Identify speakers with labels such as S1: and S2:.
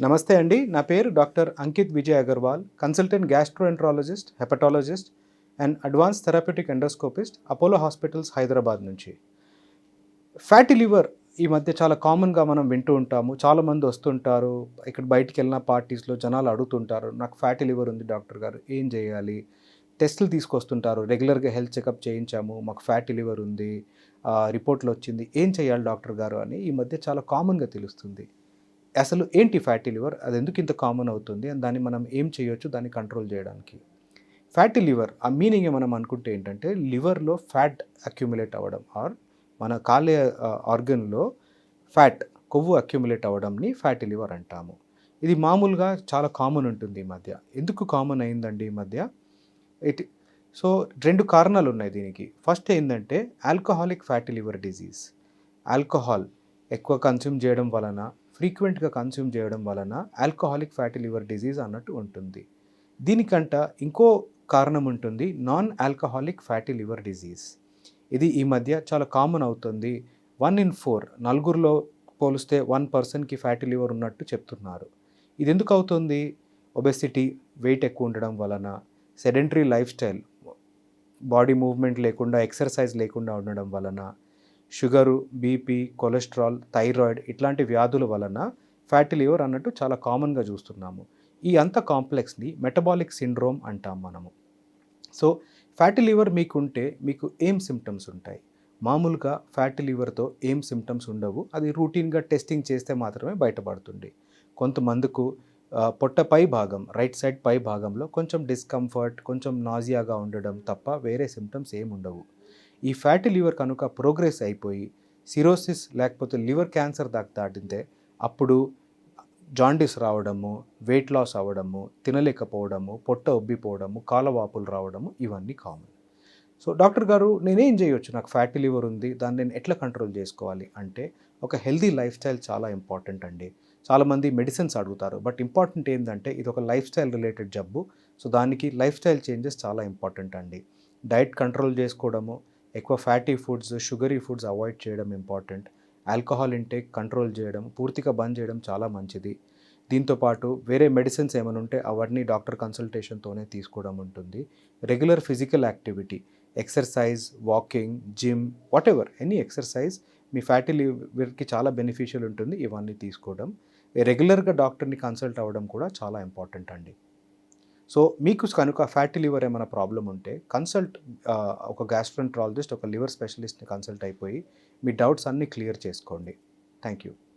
S1: నమస్తే అండి. నా పేరు doctor Ankit Vijay Agarwal, consultant gastroenterologist, hepatologist and advanced therapeutic endoscopist, Apollo hospitals, Hyderabad నుంచి. ఫ్యాటీ లివర్ ఈ మధ్య చాలా కామన్‌గా మనం వింటూ ఉంటాము. చాలామంది వస్తుంటారు. ఇక్కడ బయటికెళ్ళిన పార్టీస్‌లో జనాలు అడుగుతుంటారు. నాకు ఫ్యాటీ లివర్ ఉంది డాక్టర్ గారు, ఏం చేయాలి? టెస్టులు తీసుకొస్తుంటారు. రెగ్యులర్‌గా హెల్త్ చెకప్ చేయించాము. మాకు ఫ్యాటీ లివర్ ఉంది. రిపోర్ట్‌లో వచ్చింది. ఏం చేయాలి డాక్టర్ గారు అని ఈ మధ్య చాలా కామన్‌గా తెలుస్తుంది. అసలు ఏంటి ఫ్యాటీ లివర్? అది ఎందుకు ఇంత కామన్ అవుతుంది? అండ్ దాన్ని మనం ఏం చేయొచ్చు దాన్ని కంట్రోల్ చేయడానికి? ఫ్యాటీ లివర్ ఆ మీనింగ్ మనం అనుకుంటే ఏంటంటే లివర్‌లో ఫ్యాట్ అక్యుములేట్ అవ్వడం ఆర్ మన కాలేయ ఆర్గన్‌లో ఫ్యాట్ కొవ్వు అక్యుములేట్ అవ్వడంని ఫ్యాటీ లివర్ అంటాము. ఇది మామూలుగా చాలా కామన్ ఉంటుంది ఈ మధ్య. ఎందుకు కామన్ అయిందండి ఈ మధ్య? ఇట్ సో 2 కారణాలున్నాయి దీనికి. ఫస్ట్ ఏందంటే alcoholic fatty liver disease. Alcohol ఎక్కువ కన్స్యూమ్ చేయడం వలన, ఫ్రీక్వెంట్‌గా కన్స్యూమ్ చేయడం వలన ఆల్కహాలిక్ ఫ్యాటీ లివర్ డిసీజ్ అన్నట్టు ఉంటుంది. దీనికంట ఇంకో కారణం ఉంటుంది, non alcoholic fatty liver disease. ఇది ఈ మధ్య చాలా కామన్ అవుతుంది. 1 ఇన్ 4 నలుగురిలో పోలిస్తే 1 పర్సన్‌కి ఫ్యాటీ లివర్ ఉన్నట్టు చెప్తున్నారు. ఇది ఎందుకు అవుతుంది? ఒబెసిటీ, వెయిట్ ఎక్కువ ఉండడం వలన, sedentary life style, body movement లేకుండా, ఎక్సర్సైజ్ లేకుండా ఉండడం వలన, షుగరు, బీపీ, కొలెస్ట్రాల్, థైరాయిడ్ ఇట్లాంటి వ్యాధుల వలన ఫ్యాటీ లివర్ అన్నట్టు చాలా కామన్‌గా చూస్తున్నాము. ఈ అంత కాంప్లెక్స్‌ని మెటబాలిక్ సిండ్రోమ్ అంటాం మనము. సో, ఫ్యాటీ లివర్ మీకుంటే మీకు ఏం సింప్టమ్స్ ఉంటాయి? మామూలుగా ఫ్యాటీ లివర్‌తో ఏం సింప్టమ్స్ ఉండవు. అది రొటీన్‌గా టెస్టింగ్ చేస్తే మాత్రమే బయటపడుతుంది. కొంతమందికి పొట్ట పై భాగం, రైట్ సైడ్ పై భాగంలో కొంచెం డిస్కంఫర్ట్, కొంచెం నాజియాగా ఉండడం తప్ప వేరే సింప్టమ్స్ ఏముండవు. ఈ ఫ్యాటీ లివర్ కనుక ప్రోగ్రెస్ అయిపోయి సిరోసిస్ లేకపోతే లివర్ క్యాన్సర్ దాకా దాటితే అప్పుడు జాండీస్ రావడము, వెయిట్ లాస్ అవ్వడము, తినలేకపోవడము, పొట్ట ఉబ్బిపోవడము, కాళ్ళవాపులు రావడము ఇవన్నీ కామన్. సో డాక్టర్ గారు నేనేం చేయొచ్చు? నాకు ఫ్యాటీ లివర్ ఉంది. దాన్ని నేను ఎట్లా కంట్రోల్ చేసుకోవాలి? అంటే ఒక హెల్తీ లైఫ్ స్టైల్ చాలా ఇంపార్టెంట్ అండి. చాలామంది మెడిసిన్స్ అడుగుతారు. బట్ ఇంపార్టెంట్ ఏంటంటే ఇది ఒక లైఫ్ స్టైల్ రిలేటెడ్ జబ్బు. సో దానికి లైఫ్ స్టైల్ చేంజెస్ చాలా ఇంపార్టెంట్ అండి. డైట్ కంట్రోల్ చేసుకోవడము, ఎక్కువ fatty foods, sugary foods avoid చేయడం ఇంపార్టెంట్. ఆల్కహాల్ ఇంటేక్ కంట్రోల్ చేయడం, పూర్తిగా బంద్ చేయడం చాలా మంచిది. దీంతోపాటు వేరే మెడిసిన్స్ ఏమైనా ఉంటే అవన్నీ డాక్టర్ కన్సల్టేషన్‌తోనే తీసుకోవడం ఉంటుంది. Regular physical activity, exercise, walking, gym, whatever any exercise మీ ఫ్యాటీ లివర్‌కి చాలా బెనిఫిషియల్ ఉంటుంది. ఇవన్నీ తీసుకోవడం. రెగ్యులర్‌గా డాక్టర్‌ని కన్సల్ట్ అవ్వడం కూడా చాలా ఇంపార్టెంట్ అండి. సో మీకు కనుక ఫ్యాటీ లివర్ ఏమైనా ప్రాబ్లమ్ ఉంటే ఒక గ్యాస్ట్రోఎంట్రాలజిస్ట్, ఒక లివర్ స్పెషలిస్ట్‌ని కన్సల్ట్ అయిపోయి మీ డౌట్స్ అన్నీ క్లియర్ చేసుకోండి. Thank you.